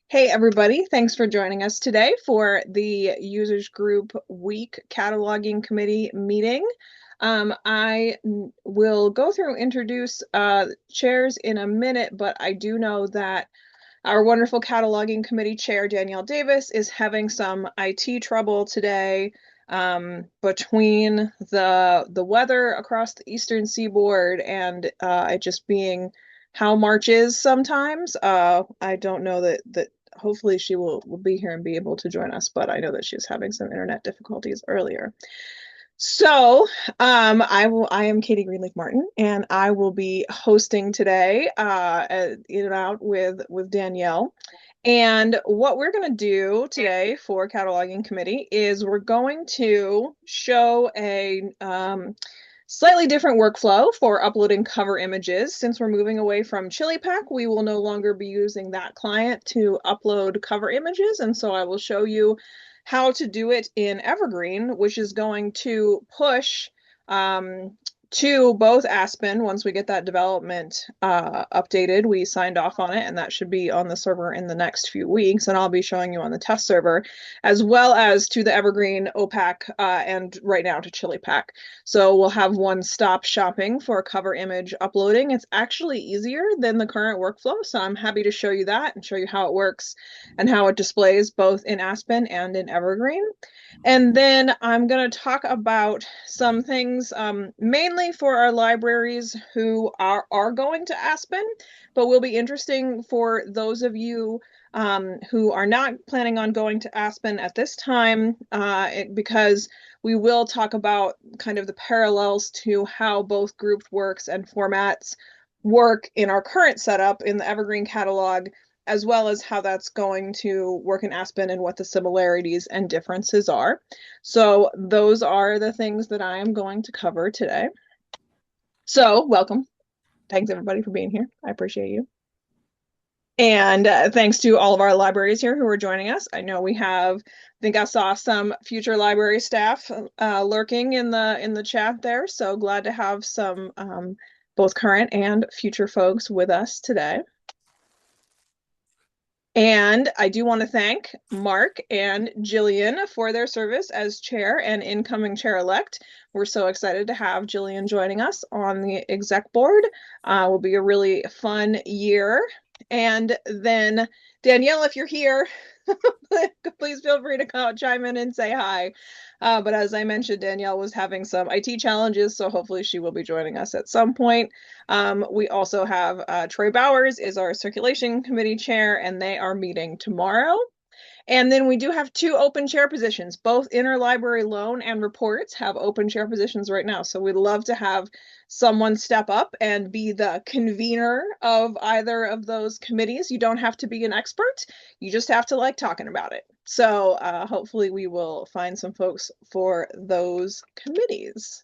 Hey everybody, thanks for joining us today for the Users Group Week Cataloging Committee meeting. I will go through introduce chairs in a minute, but I do know that our wonderful cataloging committee chair, Danielle Davis, is having some IT trouble today between the weather across the eastern seaboard and it just being how March is sometimes. I don't know that hopefully she will be here and be able to join us, but I know that she was having some internet difficulties earlier. So, I am Katie Greenleaf Martin, and I will be hosting today, in and out with Danielle. And what we're going to do today for cataloging committee is we're going to show a slightly different workflow for uploading cover images. Since we're moving away from ChiliPack, we will no longer be using that client to upload cover images. And so I will show you how to do it in Evergreen, which is going to push to both Aspen once we get that development updated. We signed off on it, and that should be on the server in the next few weeks. And I'll be showing you on the test server, as well as to the Evergreen OPAC and right now to ChiliPack. So we'll have one-stop shopping for cover image uploading. It's actually easier than the current workflow, so I'm happy to show you that and show you how it works and how it displays both in Aspen and in Evergreen. And then I'm going to talk about some things mainly for our libraries who are going to Aspen, but will be interesting for those of you who are not planning on going to Aspen at this time, because we will talk about kind of the parallels to how both grouped works and formats work in our current setup in the Evergreen catalog, as well as how that's going to work in Aspen and what the similarities and differences are. So those are the things that I am going to cover today. So welcome. Thanks everybody for being here. I appreciate you. And thanks to all of our libraries here who are joining us. I know we have, I think I saw some future library staff lurking in the chat there. So glad to have some both current and future folks with us today. And I do want to thank Mark and Jillian for their service as chair and incoming chair-elect. We're so excited to have Jillian joining us on the exec board. Will be a really fun year. And then Danielle, if you're here, please feel free to chime in and say hi. But as I mentioned, Danielle was having some IT challenges, so hopefully she will be joining us at some point. We also have Troy Bowers is our circulation committee chair, and they are meeting tomorrow. And then we do have two open chair positions. Both interlibrary loan and reports have open chair positions right now. So we'd love to have someone step up and be the convener of either of those committees. You don't have to be an expert. You just have to like talking about it. So hopefully we will find some folks for those committees.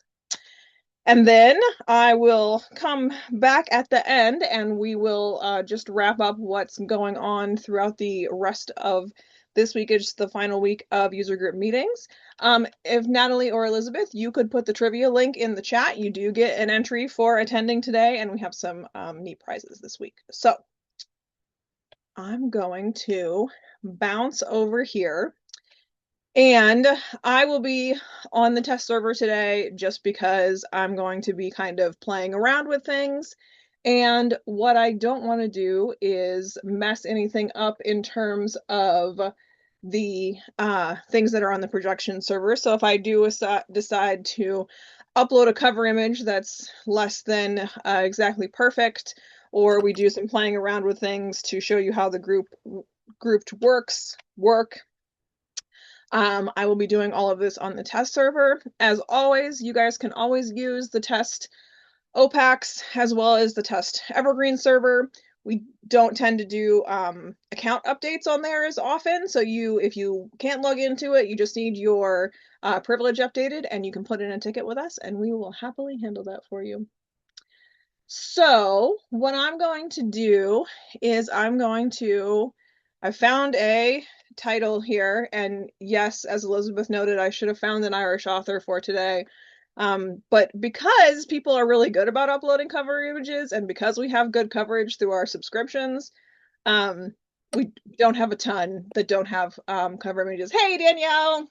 And then I will come back at the end and we will just wrap up what's going on throughout the rest of this week. Is the final week of user group meetings. If Natalie or Elizabeth, you could put the trivia link in the chat. You do get an entry for attending today, and we have some neat prizes this week. So I'm going to bounce over here. And I will be on the test server today just because I'm going to be kind of playing around with things. And what I don't want to do is mess anything up in terms of the things that are on the projection server. So if I do decide to upload a cover image that's less than exactly perfect, or we do some playing around with things to show you how the grouped work, I will be doing all of this on the test server. As always, you guys can always use the test OPACs as well as the test Evergreen server. We don't tend to do account updates on there as often. So if you can't log into it, you just need your privilege updated and you can put in a ticket with us and we will happily handle that for you. So what I'm going to do is I found a title here, and yes, as Elizabeth noted, I should have found an Irish author for today. But because people are really good about uploading cover images and because we have good coverage through our subscriptions, We don't have a ton that don't have cover images. Hey, Danielle.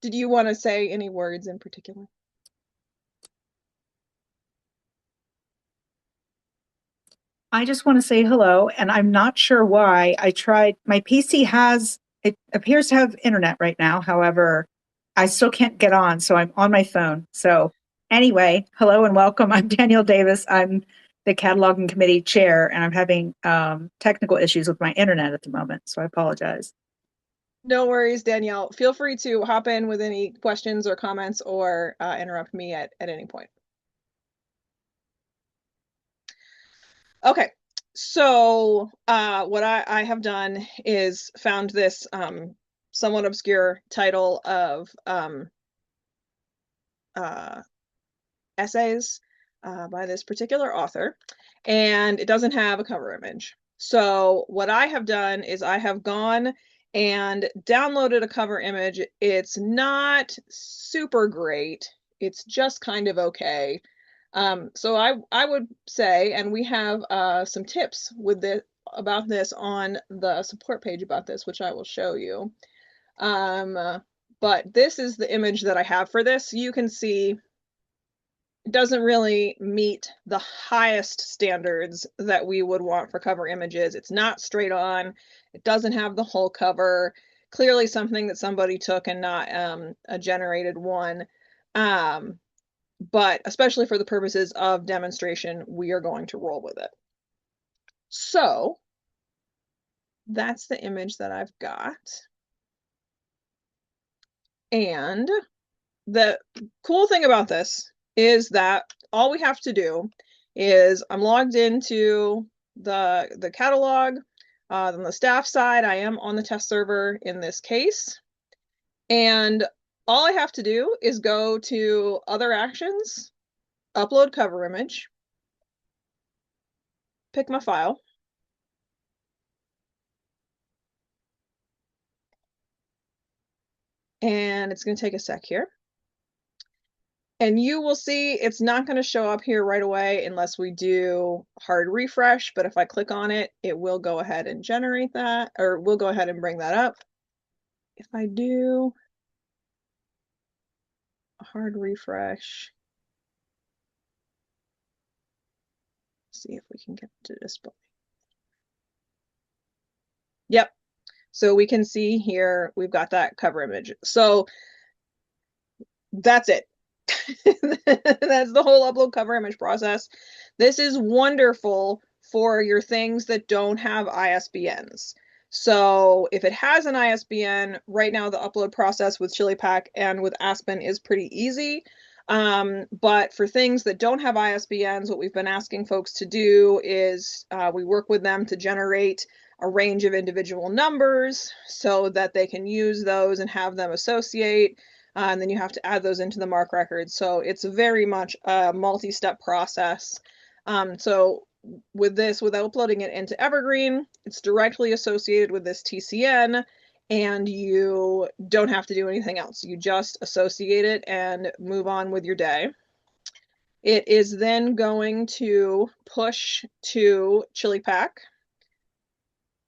Did you want to say any words in particular? I just want to say hello, and I'm not sure why. I tried, my PC it appears to have internet right now. However, I still can't get on, so I'm on my phone. So, anyway, hello and welcome. I'm Danielle Davis. I'm the cataloging committee chair, and I'm having technical issues with my internet at the moment. So, I apologize. No worries, Danielle. Feel free to hop in with any questions or comments or interrupt me at any point. Okay, so what I have done is found this somewhat obscure title of uh, essays by this particular author, and it doesn't have a cover image. So what I have done is I have gone and downloaded a cover image. It's not super great. It's just kind of okay. So I would say, and we have some tips with this about this on the support page about this, which I will show you. But this is the image that I have for this. You can see it doesn't really meet the highest standards that we would want for cover images. It's not straight on. It doesn't have the whole cover. Clearly something that somebody took and not a generated one. But especially for the purposes of demonstration, we are going to roll with it. So that's the image that I've got. And the cool thing about this is that all we have to do is I'm logged into the catalog. On the staff side, I am on the test server in this case. And all I have to do is go to other actions, upload cover image, pick my file. And it's going to take a sec here. And you will see it's not going to show up here right away unless we do hard refresh. But if I click on it, it will go ahead and generate that, or we'll go ahead and bring that up. If I do a hard refresh, see if we can get to display. Yep. So we can see here, we've got that cover image. So that's it. That's the whole upload cover image process. This is wonderful for your things that don't have ISBNs. So if it has an ISBN, right now the upload process with ChiliPack and with Aspen is pretty easy. But for things that don't have ISBNs, what we've been asking folks to do is we work with them to generate a range of individual numbers so that they can use those and have them associate. And then you have to add those into the MARC record. So it's very much a multi-step process. So with this, without uploading it into Evergreen, it's directly associated with this TCN, and you don't have to do anything else. You just associate it and move on with your day. It is then going to push to ChiliPack.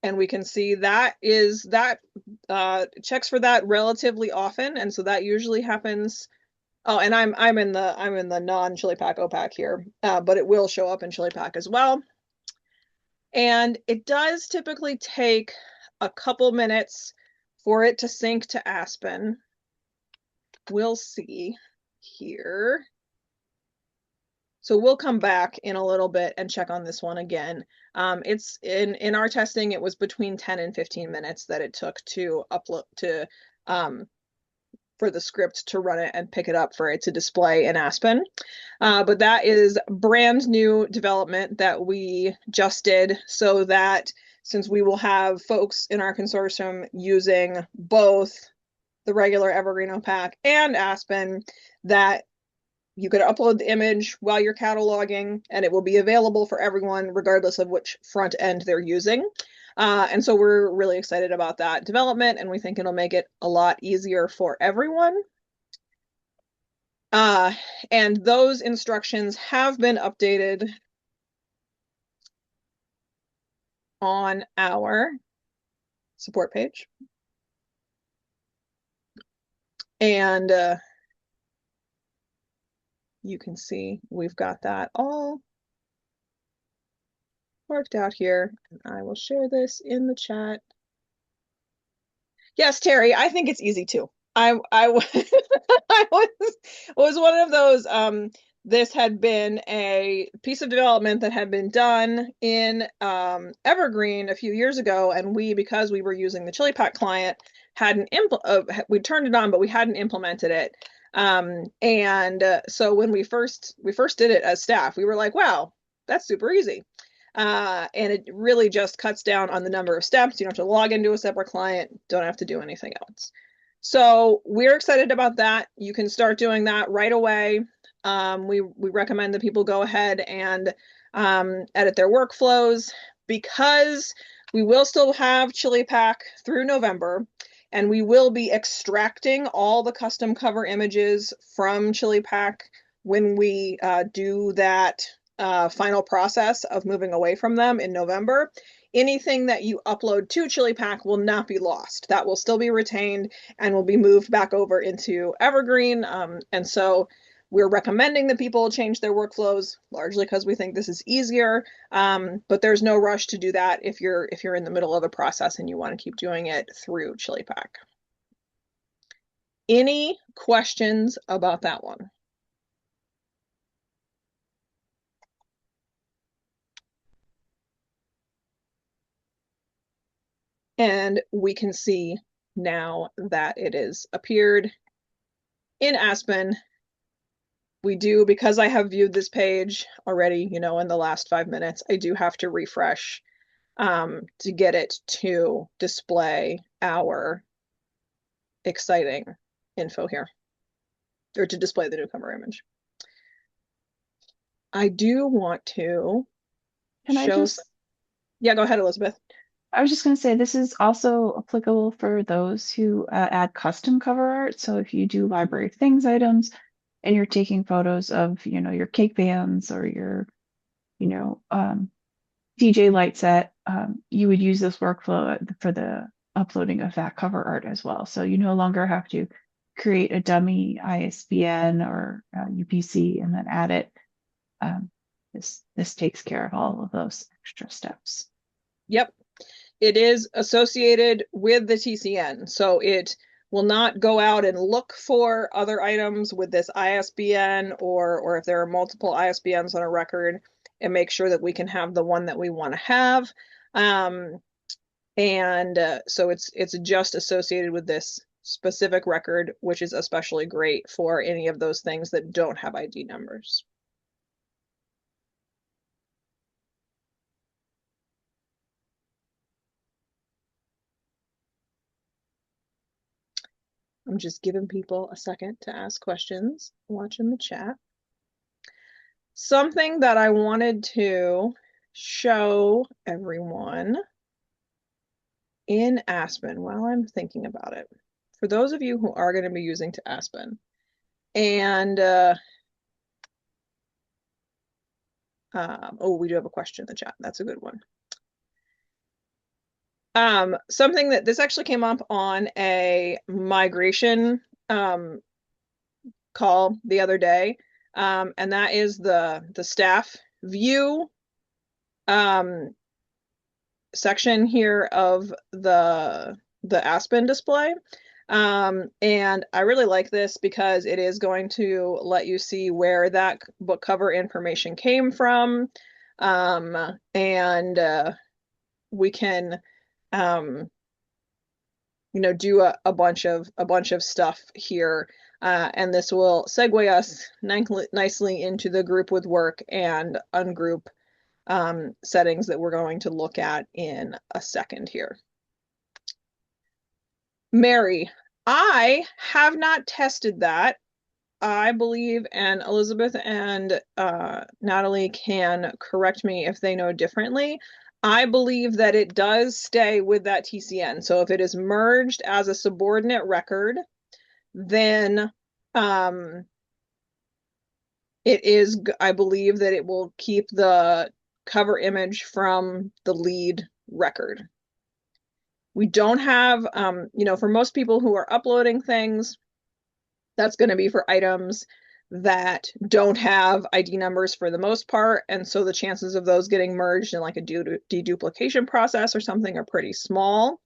And we can see that checks for that relatively often, and so that usually happens. Oh, and I'm in the non-ChiliPack OPAC here, but it will show up in ChiliPack as well. And it does typically take a couple minutes for it to sync to Aspen. We'll see here. So we'll come back in a little bit and check on this one again. It's in our testing, it was between 10 and 15 minutes that it took to upload to for the script to run it and pick it up for it to display in Aspen. But that is brand new development that we just did, so that since we will have folks in our consortium using both the regular Evergreen OPAC and Aspen, that you could upload the image while you're cataloging, and it will be available for everyone regardless of which front end they're using. And so we're really excited about that development, and we think it'll make it a lot easier for everyone. And those instructions have been updated on our support page. And you can see we've got that all worked out here. And I will share this in the chat. Yes, Terry, I think it's easy too. I was one of those this had been a piece of development that had been done in Evergreen a few years ago, and because we were using the ChiliPack client, hadn't we turned it on, but we hadn't implemented it. So when we first did it as staff, we were like, wow, that's super easy. And it really just cuts down on the number of steps. You don't have to log into a separate client, don't have to do anything else. So we're excited about that. You can start doing that right away. We recommend that people go ahead and edit their workflows, because we will still have ChiliPack through November, and we will be extracting all the custom cover images from ChiliPack when we do that final process of moving away from them in November. Anything that you upload to ChiliPack will not be lost. That will still be retained and will be moved back over into Evergreen. And so we're recommending that people change their workflows, largely because we think this is easier. But there's no rush to do that if you're in the middle of a process and you want to keep doing it through ChiliPack. Any questions about that one? And we can see now that it is appeared in Aspen. We do, because I have viewed this page already, in the last 5 minutes, I do have to refresh to get it to display our exciting info here, or to display the newcomer image. I do want to show. Yeah, go ahead, Elizabeth. I was just going to say this is also applicable for those who add custom cover art. So if you do library of things items and you're taking photos of, your cake bands or your, DJ light set, you would use this workflow for the uploading of that cover art as well. So you no longer have to create a dummy ISBN or UPC and then add it. This takes care of all of those extra steps. Yep. It is associated with the TCN, so it will not go out and look for other items with this ISBN, or if there are multiple ISBNs on a record, and make sure that we can have the one that we want to have. So it's just associated with this specific record, which is especially great for any of those things that don't have ID numbers. I'm just giving people a second to ask questions, watching the chat. Something that I wanted to show everyone in Aspen while I'm thinking about it, for those of you who are going to be using to Aspen, and we do have a question in the chat. That's a good one. Something that this actually came up on a migration call the other day, and that is the staff view section here of the Aspen display. And I really like this because it is going to let you see where that book cover information came from. We can do a bunch of stuff here, and this will segue us nicely into the group with work and ungroup settings that we're going to look at in a second here. Mary, I have not tested that. I believe, and Elizabeth and Natalie can correct me if they know differently. I believe that it does stay with that TCN. So if it is merged as a subordinate record, then I believe that it will keep the cover image from the lead record. We don't have, for most people who are uploading things, that's going to be for items that don't have ID numbers for the most part. And so the chances of those getting merged in like a deduplication process or something are pretty small.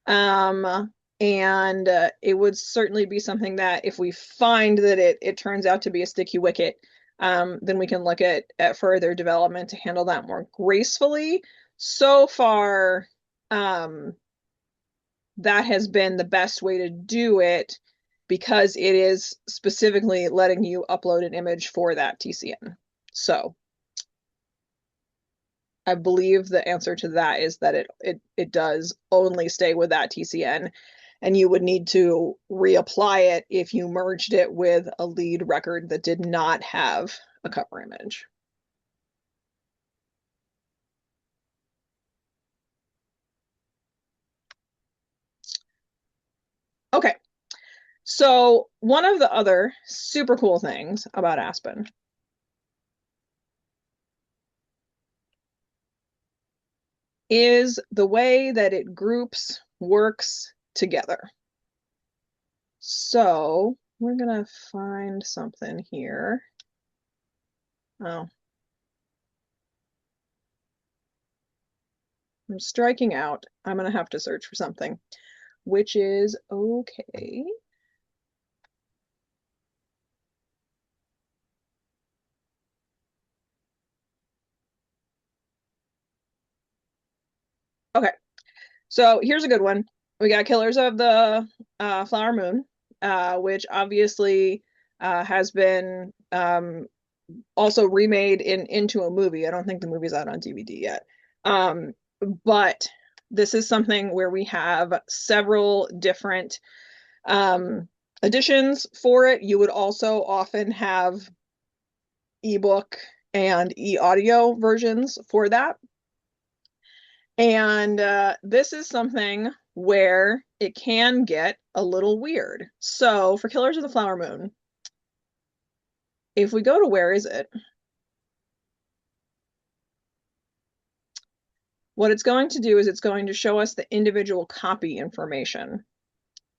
And it would certainly be something that if we find that it turns out to be a sticky wicket, then we can look at further development to handle that more gracefully. So far, that has been the best way to do it because it is specifically letting you upload an image for that TCN. So I believe the answer to that is that it does only stay with that TCN, and you would need to reapply it if you merged it with a lead record that did not have a cover image. Okay, so one of the other super cool things about Aspen is the way that it groups works together. So we're gonna find something here. Oh, I'm striking out. I'm gonna have to search for something, which is okay. Okay, so here's a good one. We got Killers of the Flower Moon, which obviously has been also remade into a movie. I don't think the movie's out on DVD yet. But this is something where we have several different editions for it. You would also often have ebook and e-audio versions for that. And this is something where it can get a little weird. So for Killers of the Flower Moon, if we go to where is it? What it's going to do is it's going to show us the individual copy information.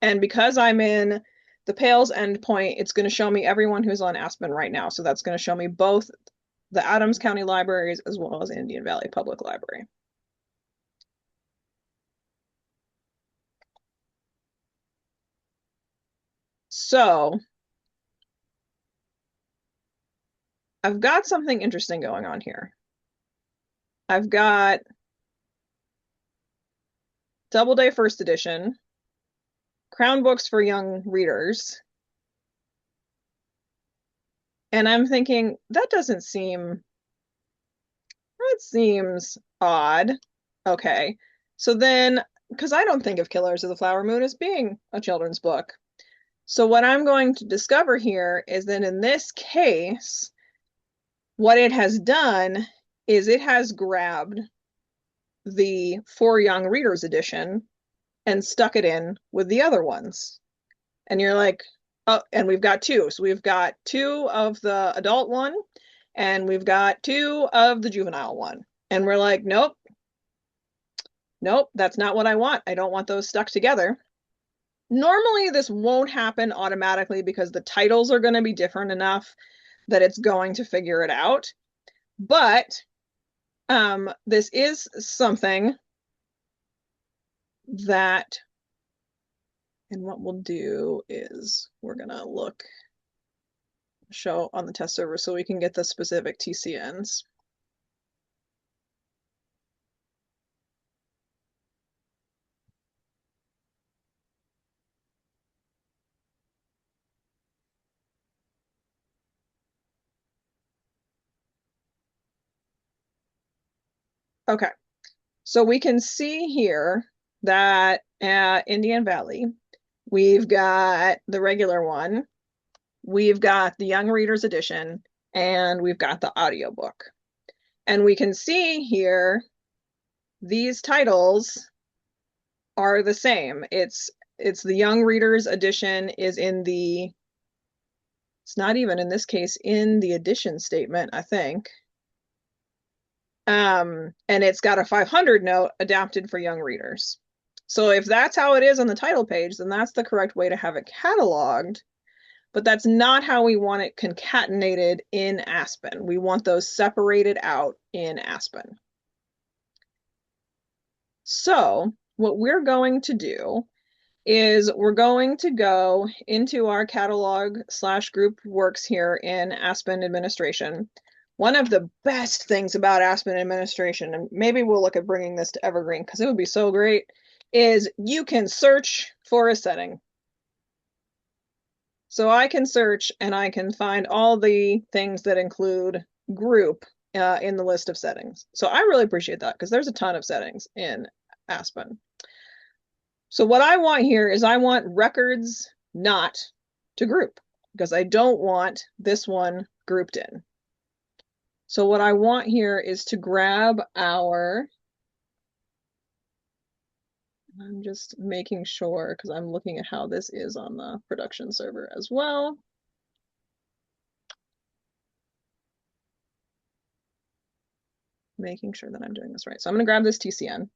And because I'm in the Pales endpoint, it's going to show me everyone who's on Aspen right now. So that's going to show me both the Adams County Libraries as well as Indian Valley Public Library. So I've got something interesting going on here. I've got Doubleday First Edition, Crown Books for Young Readers. And I'm thinking, that seems odd. Okay. So then, because I don't think of Killers of the Flower Moon as being a children's book. So what I'm going to discover here is that in this case, what it has done is it has grabbed the For Young Readers edition and stuck it in with the other ones. And you're like, oh, and we've got two. So we've got two of the adult one and we've got two of the juvenile one. And we're like, nope, that's not what I want. I don't want those stuck together. Normally, this won't happen automatically because the titles are going to be different enough that it's going to figure it out. But this is something that, and what we'll do is we're going to show on the test server so we can get the specific TCNs. Okay, so we can see here that at Indian Valley, we've got the regular one, we've got the Young Readers Edition, and we've got the audiobook. And we can see here, these titles are the same. It's the Young Readers Edition is in the, it's not even in this case in the edition statement, I think. And it's got a 500 note adapted for young readers. So if that's how it is on the title page, then that's the correct way to have it cataloged. But that's not how we want it concatenated in Aspen. We want those separated out in Aspen. So what we're going to do is we're going to go into our catalog / group works here in Aspen Administration. One of the best things about Aspen Administration, and maybe we'll look at bringing this to Evergreen because it would be so great, is you can search for a setting. So I can search and I can find all the things that include group in the list of settings. So I really appreciate that because there's a ton of settings in Aspen. So what I want here is I want records not to group because I don't want this one grouped in. So what I want here is to grab our, I'm just making sure because I'm looking at how this is on the production server as well. Making sure that I'm doing this right. So I'm going to grab this TCN.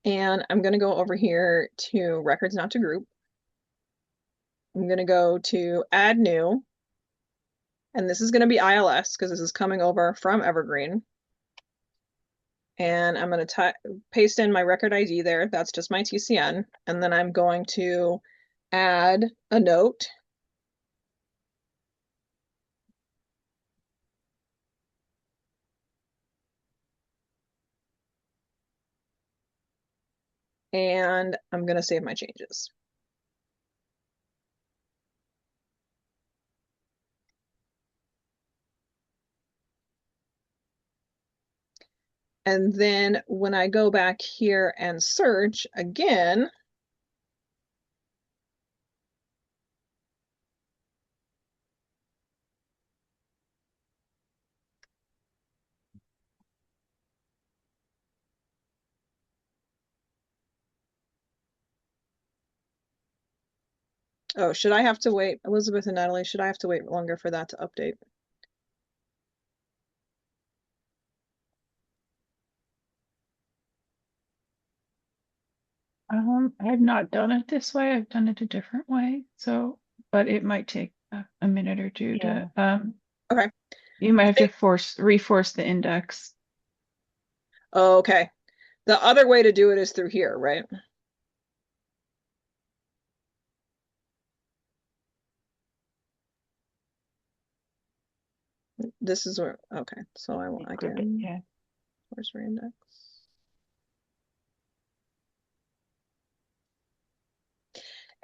And I'm going to go over here to records not to group. I'm going to go to add new. And this is going to be ILS because this is coming over from Evergreen. And I'm going to paste in my record ID there. That's just my TCN. And then I'm going to add a note. And I'm going to save my changes. And then when I go back here and search again, oh, should I have to wait? Elizabeth and Natalie, should I have to wait longer for that to update? I've not done it this way. I've done it a different way. So, but it might take a minute or two Yeah. to, Okay. you might have to reforce the index. Okay. The other way to do it is through here, right? This is where, okay. So I can, Yeah. where's reindex?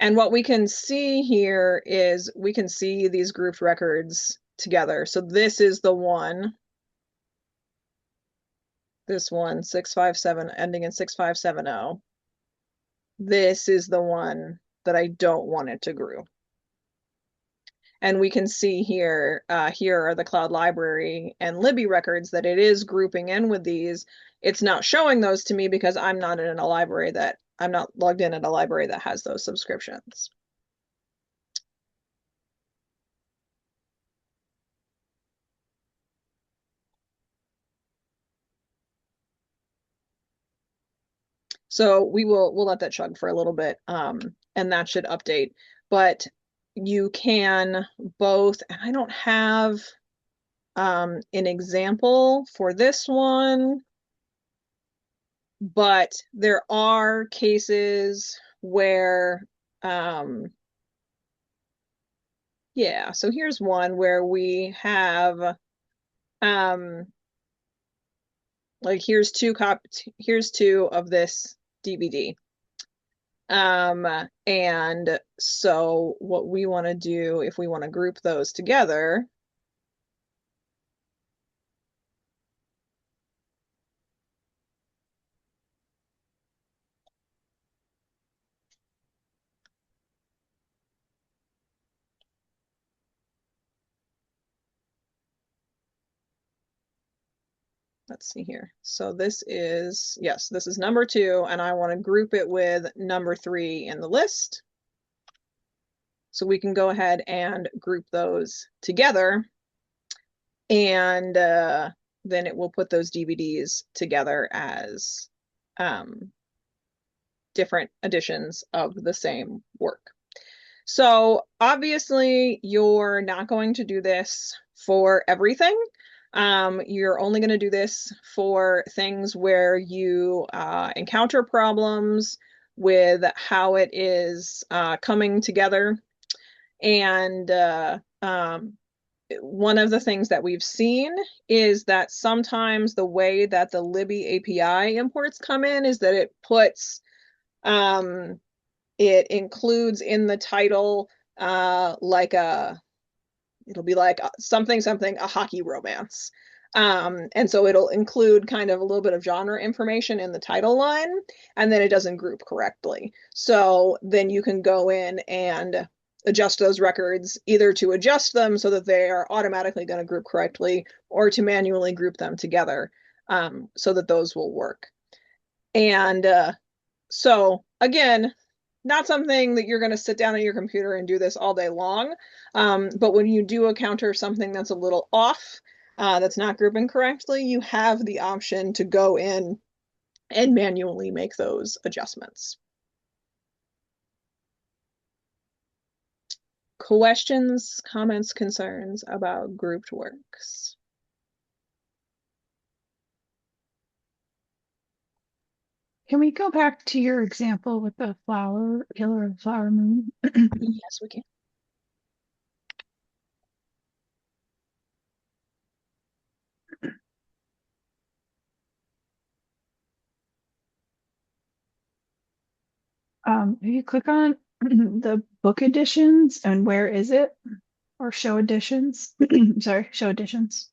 And what we can see here is we can see these grouped records together. So this is the one. This one, 657, ending in 6570. This is the one that I don't want it to group. And we can see here, here are the Cloud Library and Libby records that it is grouping in with these. It's not showing those to me because I'm not in a library that, I'm not logged in at a library that has those subscriptions. So we'll let that chug for a little bit, and that should update. But you can both, and I don't have an example for this one, but there are cases where, yeah, so here's one where we have, like here's two of this DVD. And so what we want to do, if we want to group those together, let's see here. So this is, yes, this is number 2, and I want to group it with number 3 in the list. So we can go ahead and group those together, and then it will put those DVDs together as different editions of the same work. So obviously you're not going to do this for everything. You're only going to do this for things where you encounter problems with how it is coming together. And one of the things that we've seen is that sometimes the way that the Libby API imports come in is that it puts it includes in the title like it'll be like something a hockey romance. And so it'll include kind of a little bit of genre information in the title line, and then it doesn't group correctly. So then you can go in and adjust those records, either to adjust them so that they are automatically going to group correctly, or to manually group them together so that those will work. And so again, not something that you're going to sit down at your computer and do this all day long. But when you do encounter something that's a little off, that's not grouping correctly, you have the option to go in and manually make those adjustments. Questions, comments, concerns about grouped works? Can we go back to your example with the flower, Killer of the Flower Moon? Yes, we can. If you click on the book editions and where is it? Or show editions. Sorry, show editions.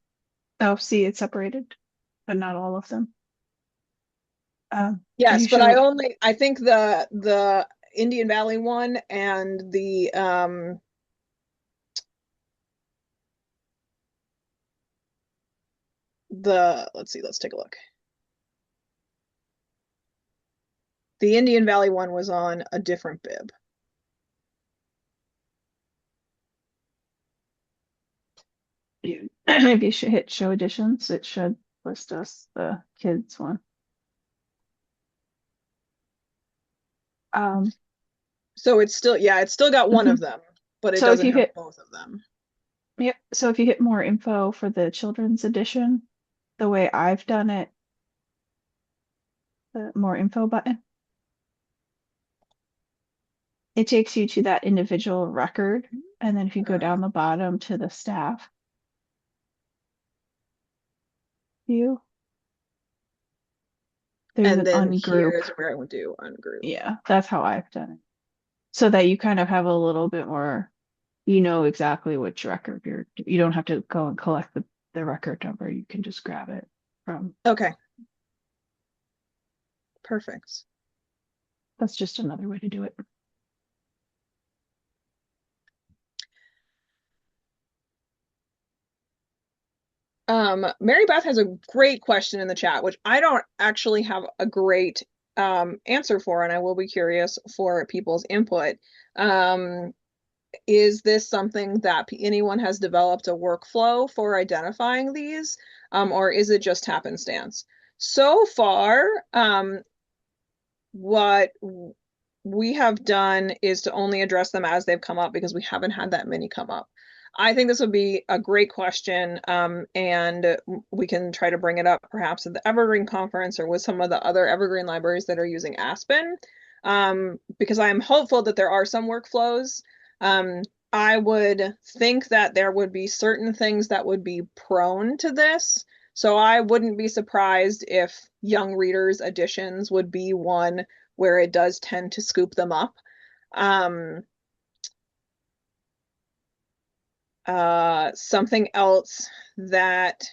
Oh, see, it's separated, but not all of them. Yes, but I think the Indian Valley one and the let's see, let's take a look. The Indian Valley one was on a different bib. If you should hit show editions, it should list us the kids one. So it's still, yeah, it's still got one of them, but it So if doesn't you have hit both of them. Yep. So if you hit more info for the children's edition, the way I've done it, the more info button, it takes you to that individual record. And then if you go down the bottom to the staff view, there's And an then ungroup. here's where I would do ungroup. Yeah, that's how I've done it. So that you kind of have a little bit more, you know exactly which record you don't have to go and collect the record number. You can just grab it from. Okay. Perfect. That's just another way to do it. Mary Beth has a great question in the chat, which I don't actually have a great answer for, and I will be curious for people's input. Is this something that anyone has developed a workflow for identifying these, or is it just happenstance? So far, what we have done is to only address them as they've come up because we haven't had that many come up. I think this would be a great question, and we can try to bring it up perhaps at the Evergreen conference or with some of the other Evergreen libraries that are using Aspen, because I'm hopeful that there are some workflows. I would think that there would be certain things that would be prone to this. So I wouldn't be surprised if young readers editions would be one where it does tend to scoop them up. Something else that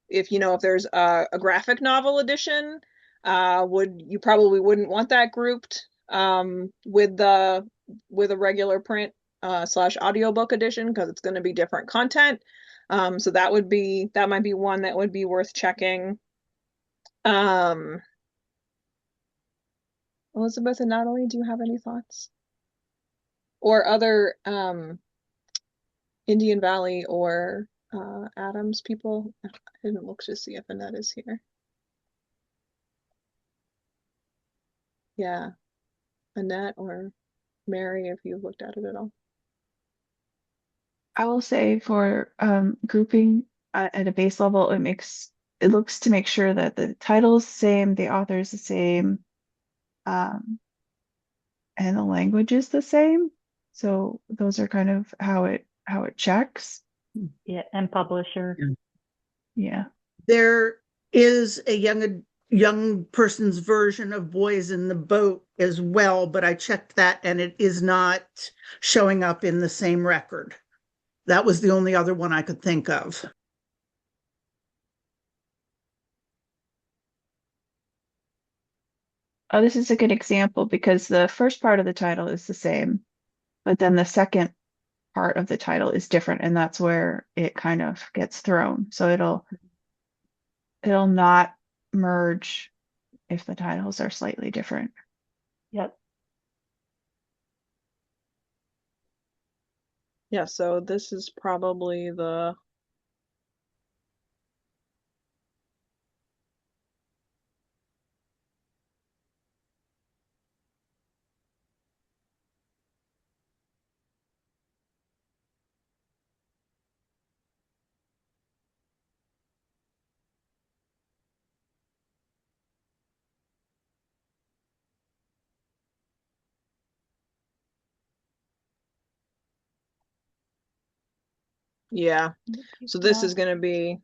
if there's a graphic novel edition, you probably wouldn't want that grouped with a regular print slash audiobook edition because it's going to be different content. So that might be one that would be worth checking. Elizabeth and Natalie, do you have any thoughts? or other Indian Valley or Adams people. I didn't look to see if Annette is here. Yeah, Annette or Mary, if you've looked at it at all. I will say for grouping at a base level, it looks to make sure that the title is the same, the author is the same, um, and the language is the same. So those are kind of how it checks. Yeah, and publisher. Yeah. There is a young person's version of Boys in the Boat as well, but I checked that and it is not showing up in the same record. That was the only other one I could think of. Oh, this is a good example because the first part of the title is the same, but then the second part of the title is different, and that's where it kind of gets thrown. So it'll not merge if the titles are slightly different. Yep. Yeah, so this is probably the yeah. So this is going to be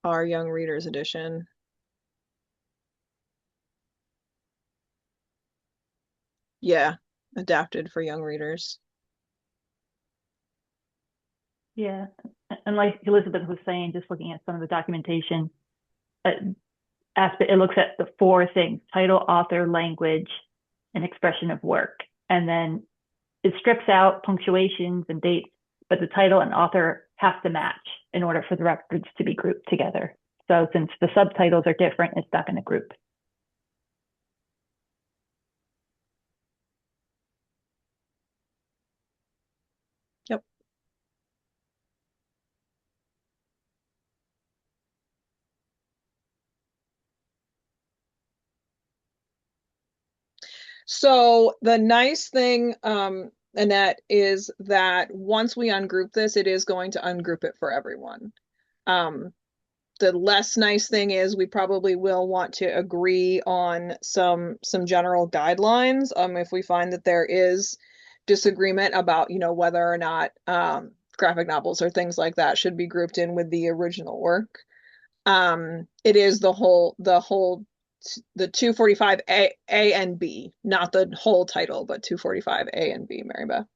our Young Readers edition. Yeah, adapted for young readers. Yeah, and like Elizabeth was saying, just looking at some of the documentation aspect, it looks at the four things: title, author, language, and expression of work. And then it strips out punctuations and dates, but the title and author have to match in order for the records to be grouped together. So since the subtitles are different, it's not going to group. Yep. So the nice thing, Annette, is that once we ungroup this, it is going to ungroup it for everyone. The less nice thing is we probably will want to agree on some general guidelines. If we find that there is disagreement about, whether or not graphic novels or things like that should be grouped in with the original work. It is the 245 A and B, not the whole title, but 245 A and B, Mary Beth.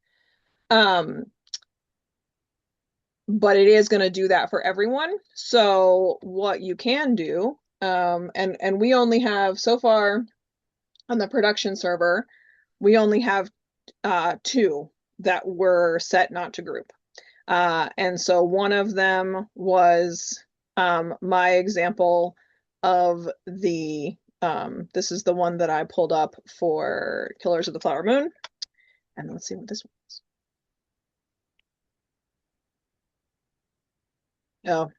But it is going to do that for everyone. So what you can do, and we only have so far on the production server, we only have 2 that were set not to group. And so one of them was my example of the, this is the one that I pulled up for Killers of the Flower Moon. And let's see what this one is. Oh,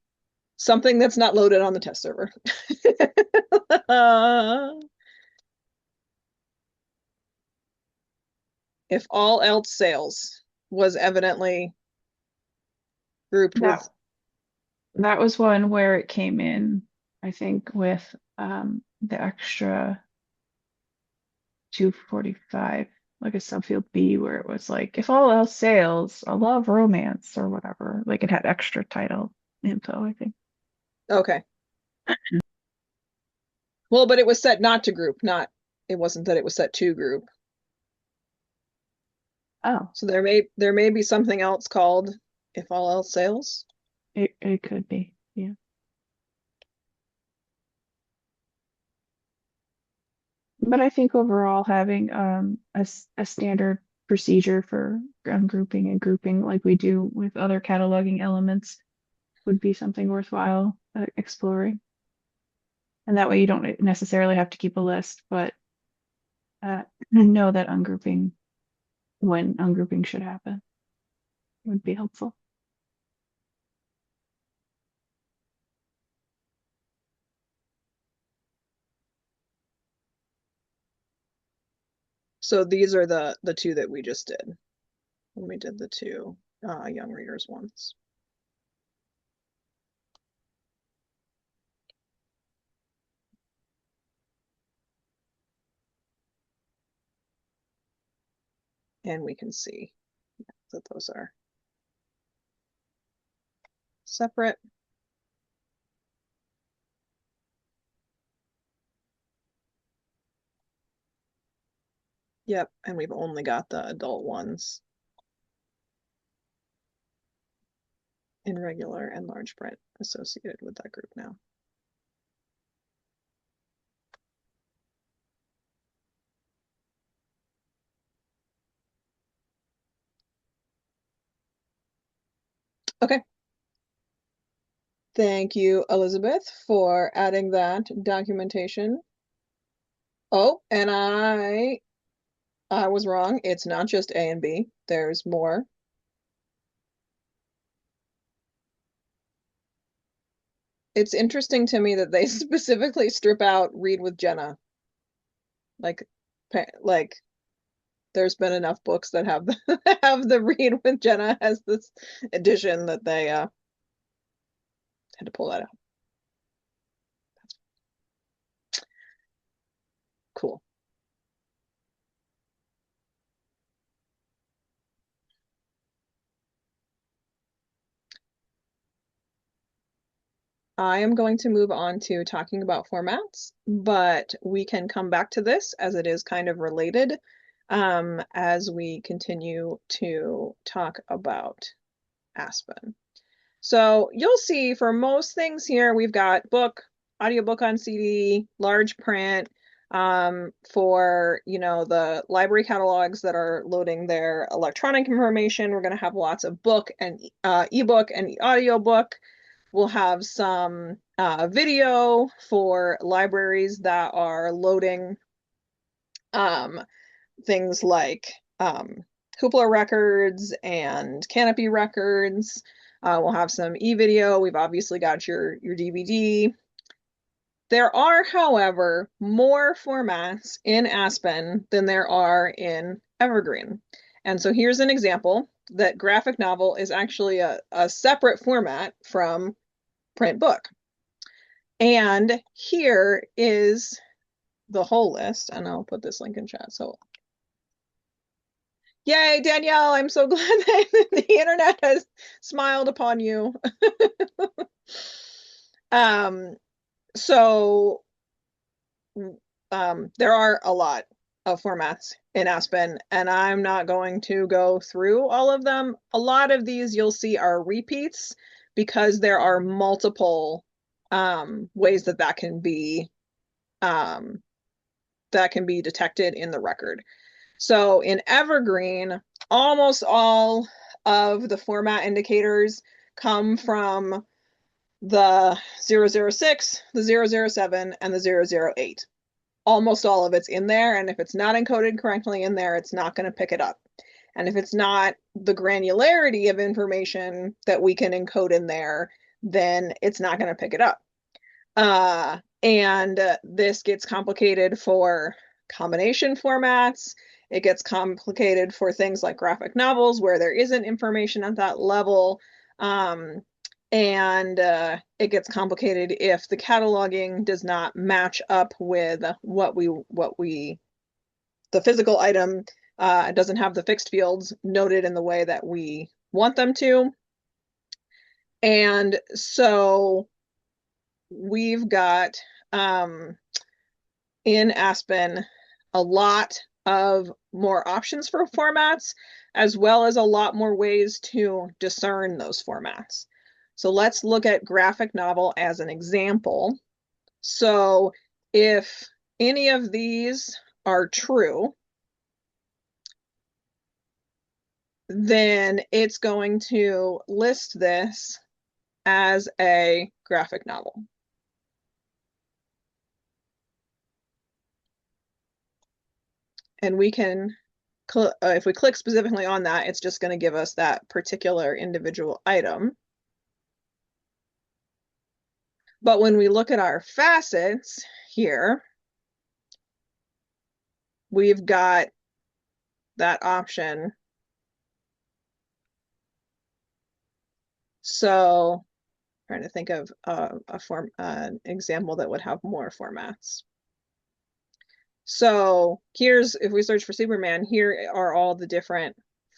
something that's not loaded on the test server. If all else fails was evidently grouped with. That was one where it came in, I think, with the extra 245, like a subfield B, where it was like, if all else fails, I love romance or whatever. Like it had extra title info, I think. Okay. Well, but it was set not to group, it wasn't that it was set to group. Oh, So there may be something else called if all else fails. it could be, yeah. But I think overall having a standard procedure for ungrouping and grouping like we do with other cataloging elements would be something worthwhile exploring. And that way you don't necessarily have to keep a list, but know that ungrouping when ungrouping should happen would be helpful. So these are the two that we just did when we did the two young readers ones. And we can see that those are separate. Yep, and we've only got the adult ones in regular and large print associated with that group now. Okay. Thank you, Elizabeth, for adding that documentation. Oh, and I was wrong. It's not just A and B. There's more. It's interesting to me that they specifically strip out Read with Jenna. Like there's been enough books that have the, have the Read with Jenna as this edition that they had to pull that out. Cool. I am going to move on to talking about formats, but we can come back to this as it is kind of related as we continue to talk about Aspen. So you'll see for most things here, we've got book, audiobook on CD, large print, for, you know, the library catalogs that are loading their electronic information. We're going to have lots of book and ebook and audiobook. We'll have some video for libraries that are loading things like Hoopla records and Canopy records. We'll have some e-video. We've obviously got your DVD. There are, however, more formats in Aspen than there are in Evergreen. And so here's an example that graphic novel is actually a separate format from print book. And here is the whole list, and I'll put this link in chat. So, yay, Danielle, I'm so glad that the internet has smiled upon you. So there are a lot of formats in Aspen, and I'm not going to go through all of them. A lot of these you'll see are repeats because there are multiple ways that can be detected in the record. So in Evergreen, almost all of the format indicators come from the 006, the 007, and the 008. Almost all of it's in there, and if it's not encoded correctly in there, it's not going to pick it up. And if it's not the granularity of information that we can encode in there, then it's not going to pick it up. And this gets complicated for combination formats. It gets complicated for things like graphic novels where there isn't information at that level. And it gets complicated if the cataloging does not match up with the physical item doesn't have the fixed fields noted in the way that we want them to. And so we've got in Aspen a lot of more options for formats, as well as a lot more ways to discern those formats. So let's look at graphic novel as an example. So if any of these are true, then it's going to list this as a graphic novel. And we can if we click specifically on that, it's just going to give us that particular individual item. But when we look at our facets here, we've got that option. So trying to think of an example that would have more formats. So here's, if we search for Superman, here are all the different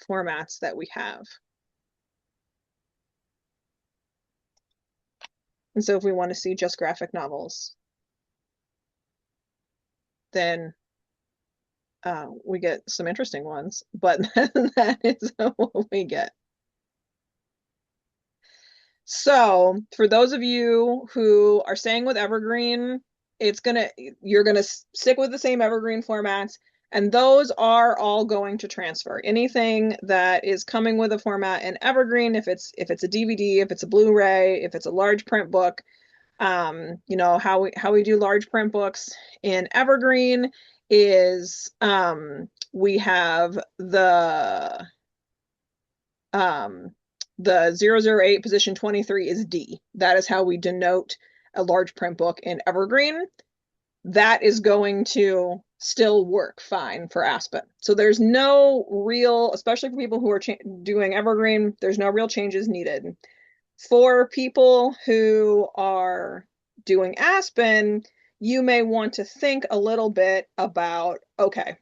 formats that we have. And so if we want to see just graphic novels, then we get some interesting ones, but that is what we get. So for those of you who are staying with Evergreen, you're gonna stick with the same Evergreen formats, and those are all going to transfer. Anything that is coming with a format in Evergreen, if it's a DVD, if it's a Blu-ray, if it's a large print book, you know, how we do large print books in Evergreen is we have the 008 position 23 is D. That is how we denote a large print book in Evergreen. That is going to still work fine for Aspen. So there's no real, especially for people who are doing Evergreen, there's no real changes needed. For people who are doing Aspen, you may want to think a little bit about, okay,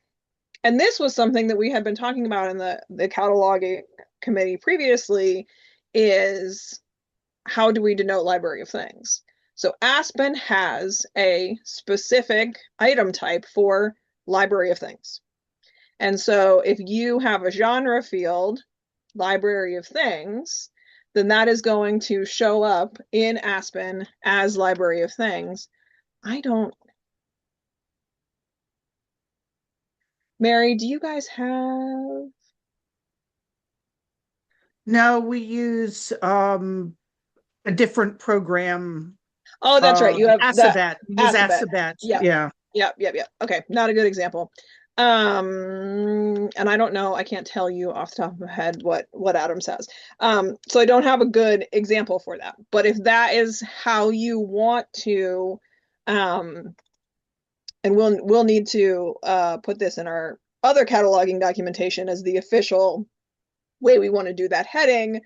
and this was something that we had been talking about in the cataloging committee previously, is how do we denote library of things? So Aspen has a specific item type for library of things. And so if you have a genre field, library of things, then that is going to show up in Aspen as library of things. Mary, do you guys have? No, we use a different program. Oh, that's right. You have Acrobat. We use Acrobat. Acrobat. Yeah. Yeah. Okay, not a good example. And I don't know, I can't tell you off the top of my head what Adam says. So I don't have a good example for that. But if that is how you want to, and we'll need to put this in our other cataloging documentation as the official way we want to do that heading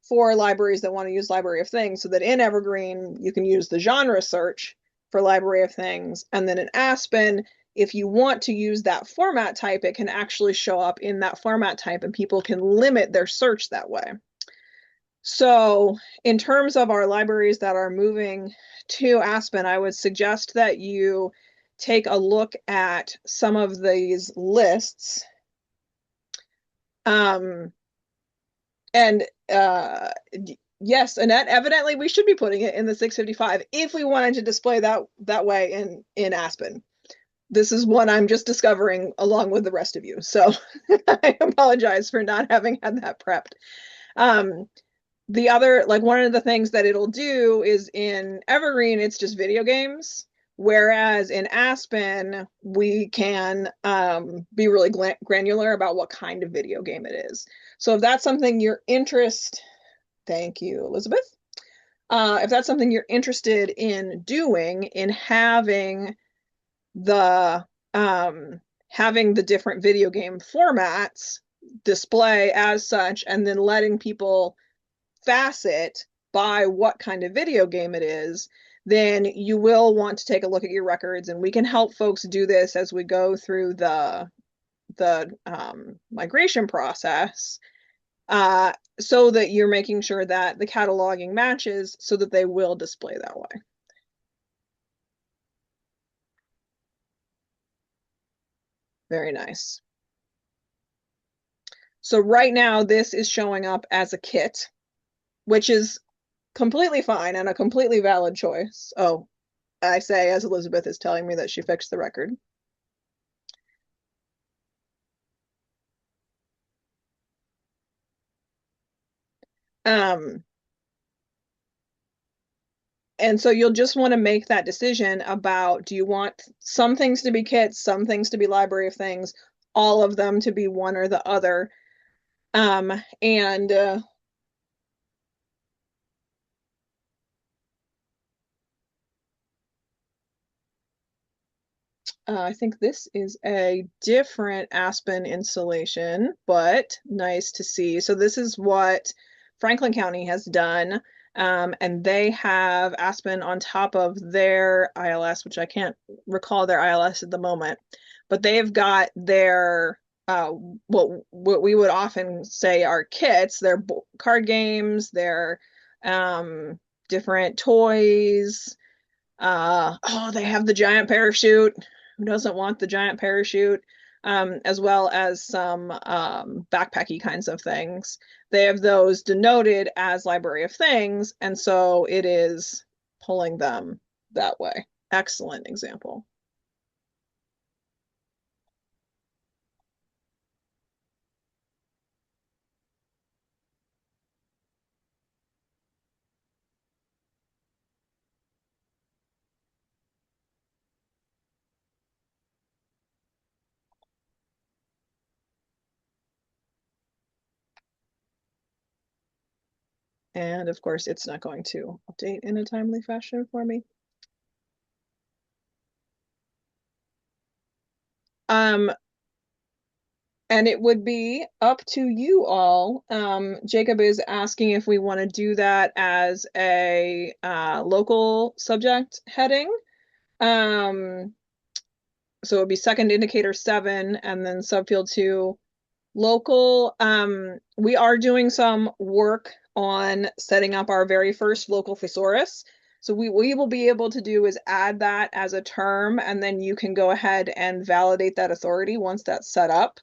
for libraries that want to use library of things, so that in Evergreen you can use the genre search for library of things, and then in Aspen, if you want to use that format type, it can actually show up in that format type and people can limit their search that way. So in terms of our libraries that are moving to Aspen, I would suggest that you take a look at some of these lists. Yes, Annette, evidently we should be putting it in the 655 if we wanted to display that way in Aspen. This is one I'm just discovering along with the rest of you. So I apologize for not having had that prepped. The other, like one of the things that it'll do is in Evergreen, it's just video games. Whereas in Aspen, we can be really granular about what kind of video game it is. So if that's something you're interested, thank you, Elizabeth. If that's something you're interested in doing, in having the different video game formats display as such, and then letting people facet by what kind of video game it is, then you will want to take a look at your records, and we can help folks do this as we go through the migration process, so that you're making sure that the cataloging matches so that they will display that way. Very nice. So right now this is showing up as a kit, which is completely fine and a completely valid choice. Oh, I say as Elizabeth is telling me that she fixed the record. And so you'll just want to make that decision about, do you want some things to be kits, some things to be library of things, all of them to be one or the other. And I think this is a different Aspen installation, but nice to see. So this is what Franklin County has done. And they have Aspen on top of their ILS, which I can't recall their ILS at the moment, but they've got their what we would often say are kits, their card games, their different toys. Oh, they have the giant parachute. Who doesn't want the giant parachute? As well as some backpacky kinds of things. They have those denoted as Library of Things, and so it is pulling them that way. Excellent example. And of course, it's not going to update in a timely fashion for me. And it would be up to you all. Jacob is asking if we want to do that as a local subject heading. So it would be second indicator 7 and then subfield 2 local. We are doing some work on setting up our very first local thesaurus. So we will be able to do is add that as a term, and then you can go ahead and validate that authority once that's set up.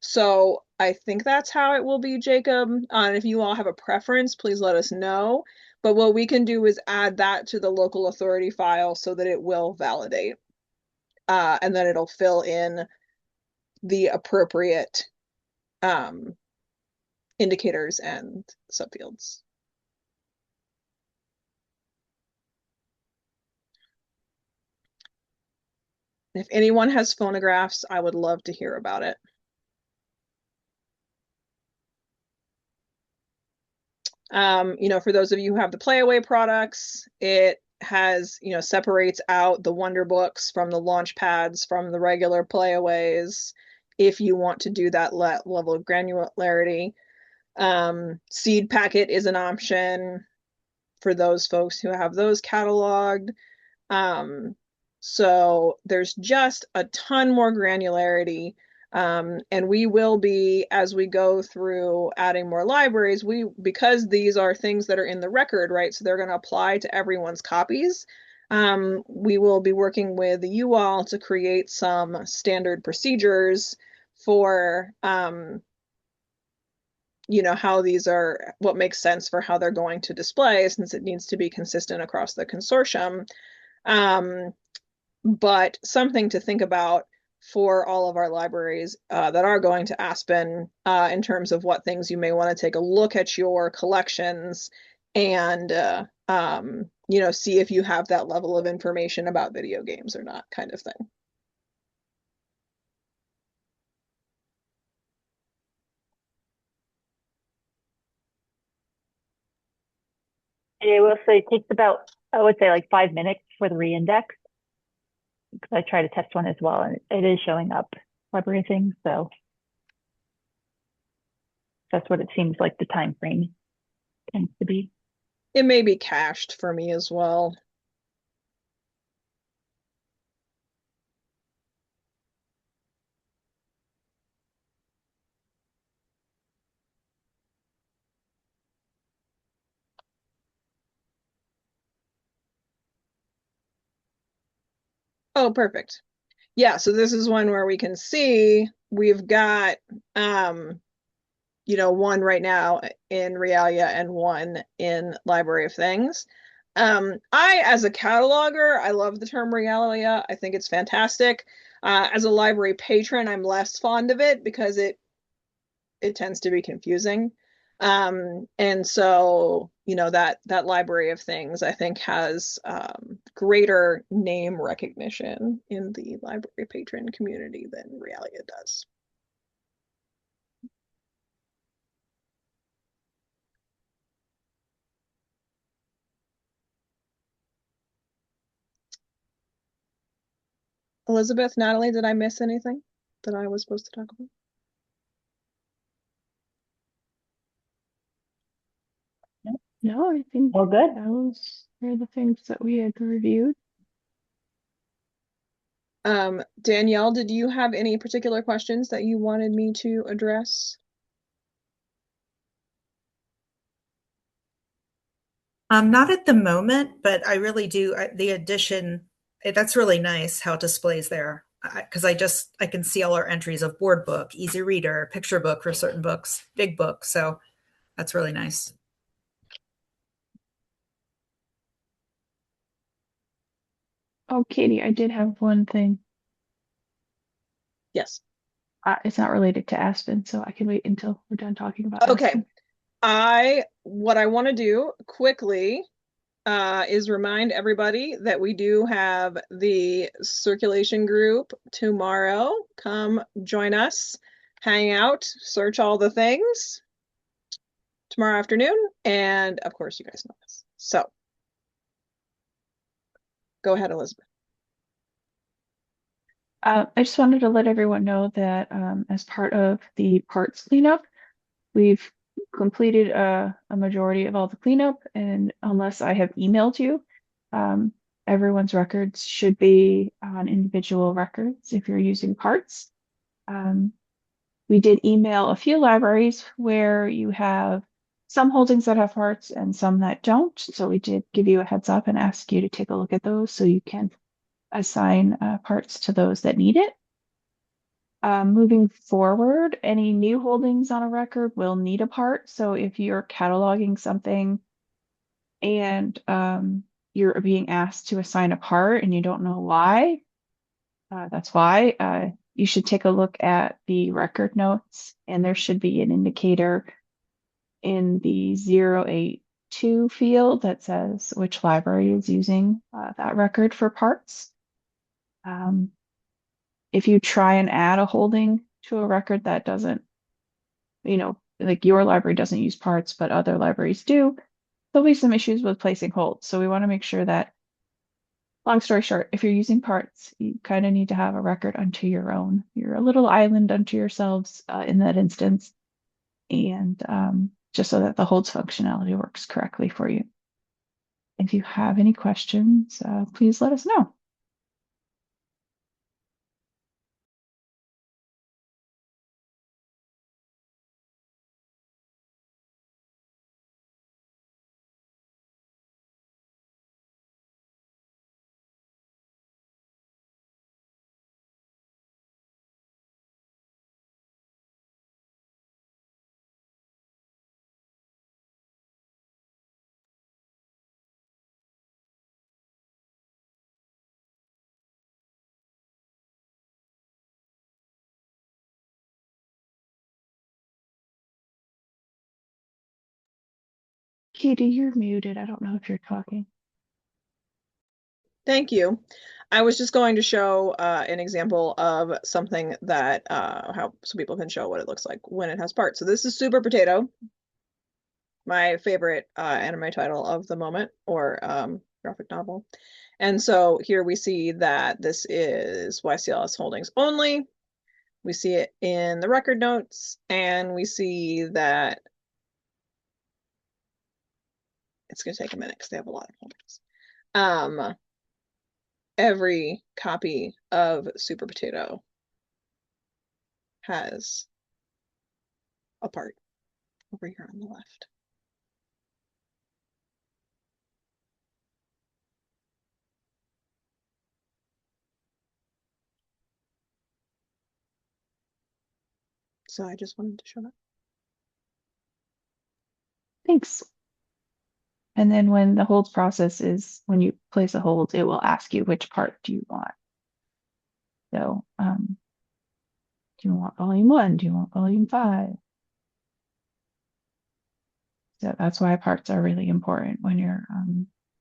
So I think that's how it will be, Jacob. And if you all have a preference, please let us know. But what we can do is add that to the local authority file so that it will validate. And then it'll fill in the appropriate indicators and subfields. If anyone has phonographs, I would love to hear about it. For those of you who have the Playaway products, it has, separates out the Wonder Books from the launch pads from the regular Playaways if you want to do that level of granularity. Seed packet is an option for those folks who have those cataloged. So there's just a ton more granularity. And we will be, as we go through adding more libraries, because these are things that are in the record, right? So they're going to apply to everyone's copies. We will be working with you all to create some standard procedures for, how these are, what makes sense for how they're going to display, since it needs to be consistent across the consortium. But something to think about for all of our libraries that are going to Aspen in terms of what things you may want to take a look at your collections and, see if you have that level of information about video games or not, kind of thing. I will say it takes about, I would say like 5 minutes for the reindex. Because I tried to test one as well, and it is showing up Library of Things, so that's what it seems like the time frame tends to be. It may be cached for me as well. Oh, perfect. Yeah, so this is one where we can see we've got one right now in Realia and one in Library of Things. I, as a cataloger, I love the term Realia. I think it's fantastic. As a library patron, I'm less fond of it because it tends to be confusing. And so, that library of things, I think, has greater name recognition in the library patron community than Realia does. Elizabeth, Natalie, did I miss anything that I was supposed to talk about? No, I think All good. those are the things that we had reviewed. Danielle, did you have any particular questions that you wanted me to address? Not at the moment, but I really do. The addition, that's really nice how it displays there. Because I can see all our entries of board book, easy reader, picture book for certain books, big book. So that's really nice. Oh, Katie, I did have one thing. Yes. It's not related to Aspen, so I can wait until we're done talking about Okay. Aspen. What I want to do quickly is remind everybody that we do have the circulation group tomorrow. Come join us, hang out, search all the things tomorrow afternoon. And of course, you guys know this. So go ahead, Elizabeth. I just wanted to let everyone know that as part of the parts cleanup, we've completed a majority of all the cleanup, and unless I have emailed you, um, everyone's records should be on individual records if you're using parts. We did email a few libraries where you have some holdings that have parts and some that don't. So we did give you a heads up and ask you to take a look at those so you can assign parts to those that need it. Moving forward, any new holdings on a record will need a part. So if you're cataloging something and you're being asked to assign a part and you don't know why, that's why. You should take a look at the record notes, and there should be an indicator in the 082 field that says which library is using that record for parts. If you try and add a holding to a record that doesn't, like your library doesn't use parts, but other libraries do, there'll be some issues with placing holds. So we want to make sure that, long story short, if you're using parts, you kind of need to have a record unto your own. You're a little island unto yourselves in that instance. And just so that the holds functionality works correctly for you. If you have any questions, please let us know. Katie, you're muted. I don't know if you're talking. Thank you. I was just going to show an example of something that so people can show what it looks like when it has parts. So this is Super Potato, my favorite anime title of the moment, or graphic novel. And so here we see that this is YCLS Holdings only. We see it in the record notes, and we see that it's going to take a minute because they have a lot of holdings. Every copy of Super Potato has a part over here on the left. So I just wanted to show that. Thanks. And then when the holds process is, when you place a hold, it will ask you which part do you want. So do you want volume 1? Do you want volume 5? So that's why parts are really important when you're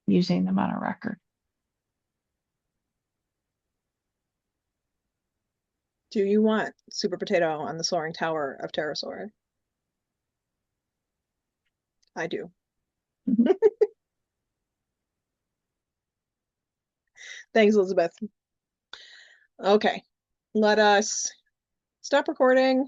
using them on a record. Do you want Super Potato on the Soaring Tower of Pterosaur? I do. Thanks, Elizabeth. Okay, let us stop recording.